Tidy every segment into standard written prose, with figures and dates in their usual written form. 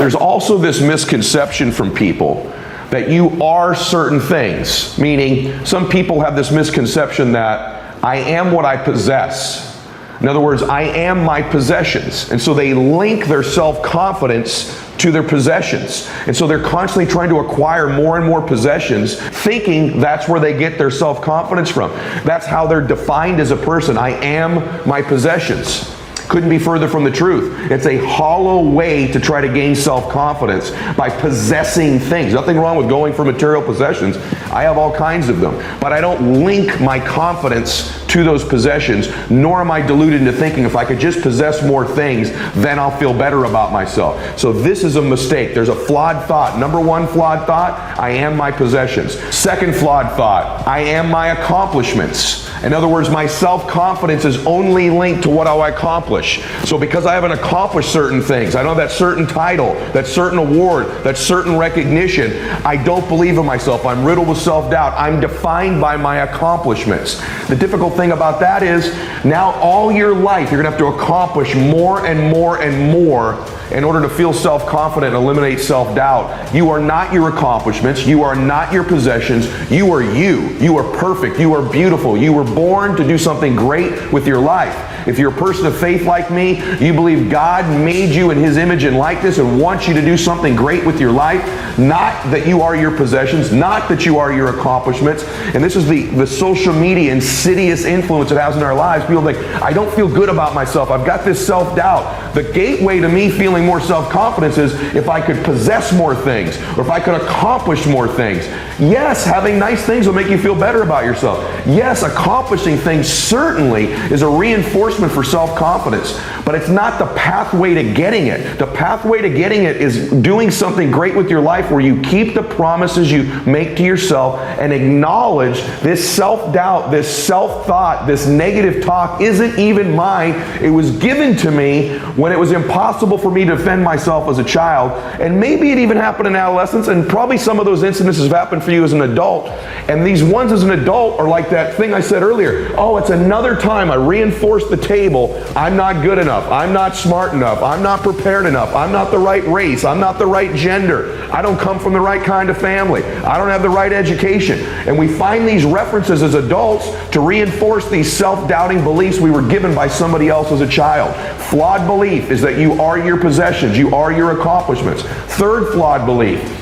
there's also this misconception from people that you are certain things. Meaning, some people have this misconception that I am what I possess. In other words, I am my possessions. And so they link their self-confidence to their possessions. And so they're constantly trying to acquire more and more possessions, thinking that's where they get their self-confidence from. That's how they're defined as a person. I am my possessions. Couldn't be further from the truth. It's a hollow way to try to gain self-confidence by possessing things. Nothing wrong with going for material possessions. I have all kinds of them. But I don't link my confidence to those possessions, nor am I deluded into thinking if I could just possess more things, then I'll feel better about myself. So this is a mistake. There's a flawed thought. Number one flawed thought, I am my possessions. Second flawed thought, I am my accomplishments. In other words, my self-confidence is only linked to what I accomplish. So because I haven't accomplished certain things, I don't have that certain title, that certain award, that certain recognition, I don't believe in myself. I'm riddled with self-doubt. I'm defined by my accomplishments. The difficult thing about that is now all your life you're going to have to accomplish more and more and more in order to feel self-confident and eliminate self-doubt. You are not your accomplishments. You are not your possessions. You are you. You are perfect. You are beautiful. You were born to do something great with your life. If you're a person of faith like me, you believe God made you in His image and likeness and wants you to do something great with your life, not that you are your possessions, not that you are your accomplishments. And this is the social media insidious influence it has in our lives. People think, I don't feel good about myself. I've got this self-doubt. The gateway to me feeling more self-confidence is if I could possess more things or if I could accomplish more things. Yes, having nice things will make you feel better about yourself. Yes, accomplishing things certainly is a reinforcement for self-confidence, but it's not the pathway to getting it. The pathway to getting it is doing something great with your life where you keep the promises you make to yourself and acknowledge this self-doubt, this self-thought, this negative talk isn't even mine. It was given to me when it was impossible for me to defend myself as a child, and maybe it even happened in adolescence, and probably some of those incidences have happened for you as an adult. And these ones as an adult are like that thing I said earlier. Oh, it's another time I reinforced the table. I'm not good enough. I'm not smart enough. I'm not prepared enough. I'm not the right race. I'm not the right gender. I don't come from the right kind of family. I don't have the right education. And we find these references as adults to reinforce these self-doubting beliefs we were given by somebody else as a child. Flawed belief is that you are your possessions. You are your accomplishments. Third flawed belief,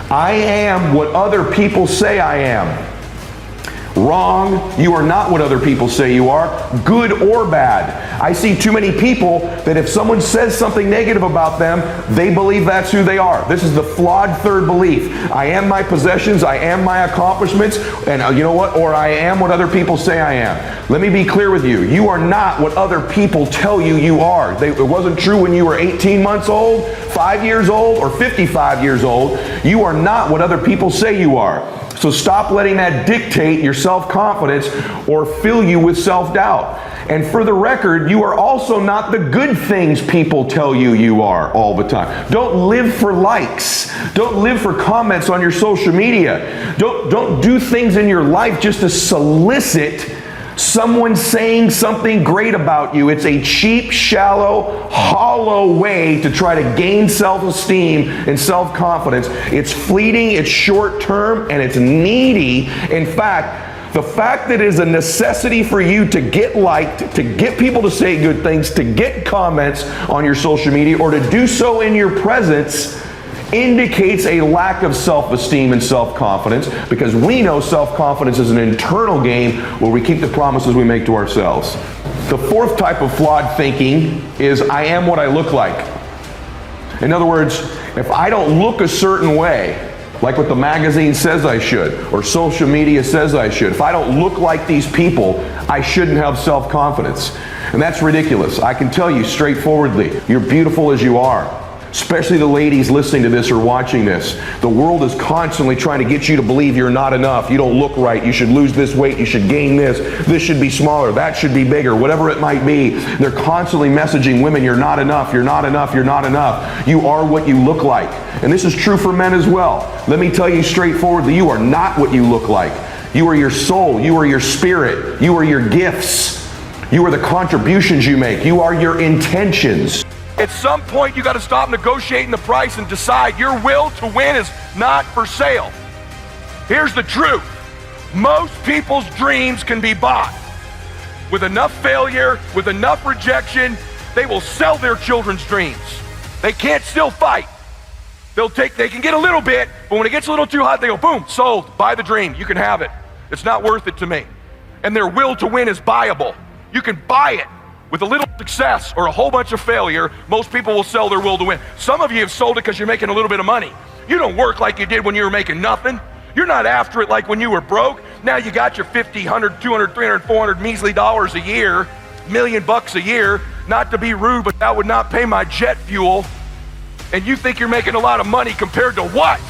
I am what other people say I am. Wrong. You are not what other people say you are, good or bad. I see too many people that if someone says something negative about them, they believe that's who they are. This is the flawed third belief. I am my possessions, I am my accomplishments, and you know what? Or I am what other people say I am. Let me be clear with you. You are not what other people tell you you are. It wasn't true when you were 18 months old, 5 years old, or 55 years old. You are not what other people say you are. So stop letting that dictate your self-confidence or fill you with self-doubt. And for the record, you are also not the good things people tell you you are all the time. Don't live for likes. Don't live for comments on your social media. Don't do things in your life just to solicit someone saying something great about you. It's a cheap, shallow, hollow way to try to gain self-esteem and self-confidence. It's fleeting, it's short-term, and it's needy. In fact, the fact that it is a necessity for you to get liked, to get people to say good things, to get comments on your social media, or to do so in your presence indicates a lack of self-esteem and self-confidence, because we know self-confidence is an internal game where we keep the promises we make to ourselves. The fourth type of flawed thinking is I am what I look like. In other words, if I don't look a certain way, like what the magazine says I should, or social media says I should, if I don't look like these people, I shouldn't have self-confidence. And that's ridiculous. I can tell you straightforwardly, you're beautiful as you are. Especially the ladies listening to this or watching this. The world is constantly trying to get you to believe you're not enough. You don't look right. You should lose this weight. You should gain this. This should be smaller. That should be bigger. Whatever it might be. They're constantly messaging women, you're not enough. You're not enough. You're not enough. You are what you look like. And this is true for men as well. Let me tell you straightforwardly, you are not what you look like. You are your soul. You are your spirit. You are your gifts. You are the contributions you make. You are your intentions. At some point, you got to stop negotiating the price and decide your will to win is not for sale. Here's the truth. Most people's dreams can be bought. With enough failure, with enough rejection, they will sell their children's dreams. They can't still fight. They can get a little bit, but when it gets a little too hot, they go, boom, sold, buy the dream, you can have it. It's not worth it to me. And their will to win is buyable. You can buy it with a little success or a whole bunch of failure. Most people will sell their will to win. Some of you have sold it because you're making a little bit of money. You don't work like you did when you were making nothing. You're not after it like when you were broke. Now you got your 50, 100, 200, 300, 400 measly dollars a year, $1 million a year. Not to be rude, but that would not pay my jet fuel. And you think you're making a lot of money compared to what?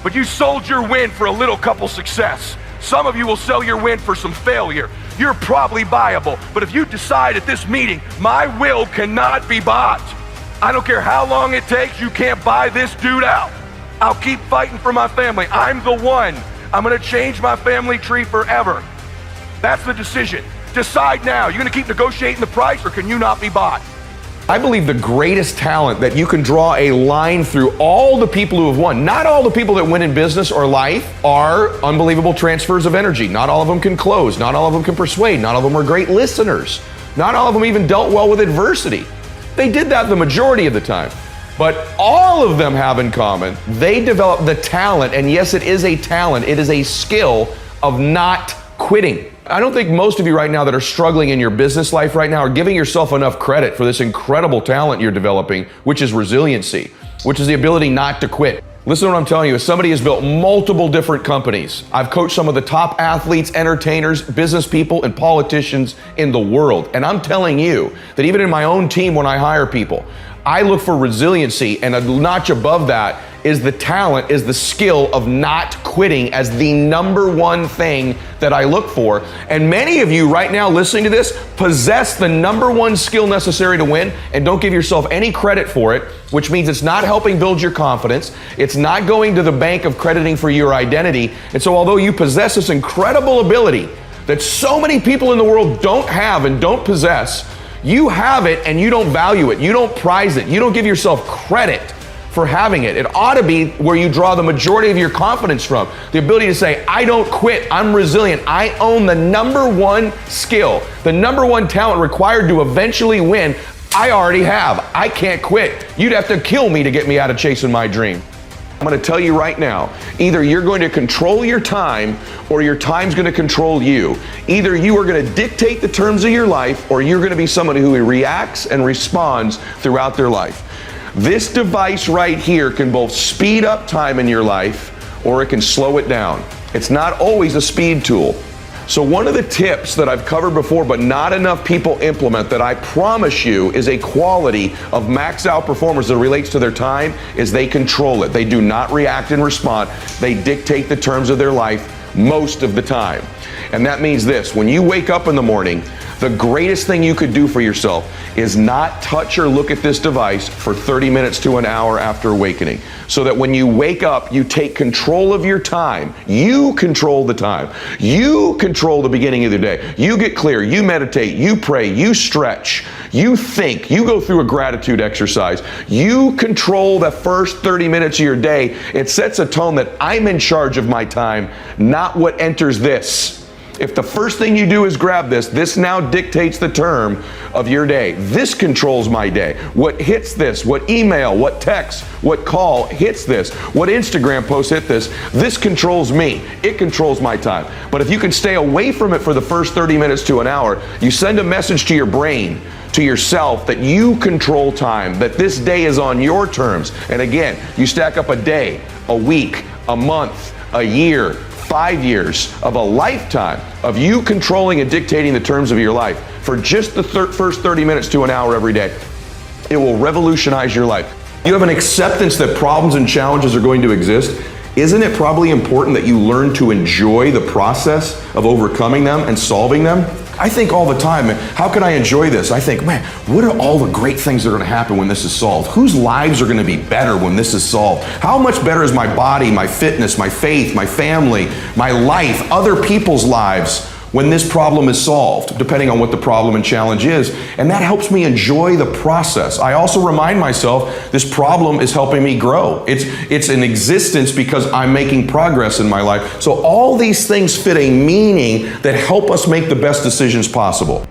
But you sold your win for a little couple success. Some of you will sell your win for some failure. You're probably buyable. But if you decide at this meeting, my will cannot be bought. I don't care how long it takes, you can't buy this dude out. I'll keep fighting for my family. I'm the one. I'm gonna change my family tree forever. That's the decision. Decide now. You're gonna keep negotiating the price, or can you not be bought? I believe the greatest talent that you can draw a line through all the people who have won. Not all the people that win in business or life are unbelievable transfers of energy. Not all of them can close. Not all of them can persuade. Not all of them are great listeners. Not all of them even dealt well with adversity. They did that the majority of the time. But all of them have in common, they developed the talent, and yes, it is a talent, it is a skill of not quitting. I don't think most of you right now that are struggling in your business life right now are giving yourself enough credit for this incredible talent you're developing, which is resiliency, which is the ability not to quit. Listen to what I'm telling you. As somebody who's built multiple different companies, I've coached some of the top athletes, entertainers, business people, and politicians in the world. And I'm telling you that even in my own team, when I hire people, I look for resiliency, and a notch above that is the talent, is the skill of not quitting as the number one thing that I look for. And many of you right now listening to this possess the number one skill necessary to win and don't give yourself any credit for it, which means it's not helping build your confidence. It's not going to the bank of crediting for your identity. And so although you possess this incredible ability that so many people in the world don't have and don't possess, you have it and you don't value it. You don't prize it. You don't give yourself credit for having it. It ought to be where you draw the majority of your confidence from. The ability to say, I don't quit, I'm resilient. I own the number one skill, the number one talent required to eventually win. I already have. I can't quit. You'd have to kill me to get me out of chasing my dream. I'm going to tell you right now, either you're going to control your time or your time's going to control you. Either you are going to dictate the terms of your life or you're going to be somebody who reacts and responds throughout their life. This device right here can both speed up time in your life or it can slow it down. It's not always a speed tool. So one of the tips that I've covered before but not enough people implement that I promise you is a quality of max out performers that relates to their time is they control it. They do not react and respond. They dictate the terms of their life most of the time. And that means this, when you wake up in the morning, the greatest thing you could do for yourself is not touch or look at this device for 30 minutes to an hour after awakening. So that when you wake up, you take control of your time. You control the time. You control the beginning of the day. You get clear, you meditate, you pray, you stretch, you think, you go through a gratitude exercise. You control the first 30 minutes of your day. It sets a tone that I'm in charge of my time, not what enters this. If the first thing you do is grab this now dictates the term of your day. This controls my day. What hits this, what email, what text, what call hits this, what Instagram post hit this controls me. It controls my time. But if you can stay away from it for the first 30 minutes to an hour, you send a message to your brain, to yourself, that you control time, that this day is on your terms. And again, you stack up a day, a week, a month, a year, 5 years of a lifetime of you controlling and dictating the terms of your life for just the first 30 minutes to an hour every day. It will revolutionize your life. You have an acceptance that problems and challenges are going to exist. Isn't it probably important that you learn to enjoy the process of overcoming them and solving them? I think all the time, man, how can I enjoy this? I think, man, what are all the great things that are going to happen when this is solved? Whose lives are going to be better when this is solved? How much better is my body, my fitness, my faith, my family, my life, other people's lives when this problem is solved, depending on what the problem and challenge is. And that helps me enjoy the process. I also remind myself this problem is helping me grow. It's in existence because I'm making progress in my life. So all these things fit a meaning that help us make the best decisions possible.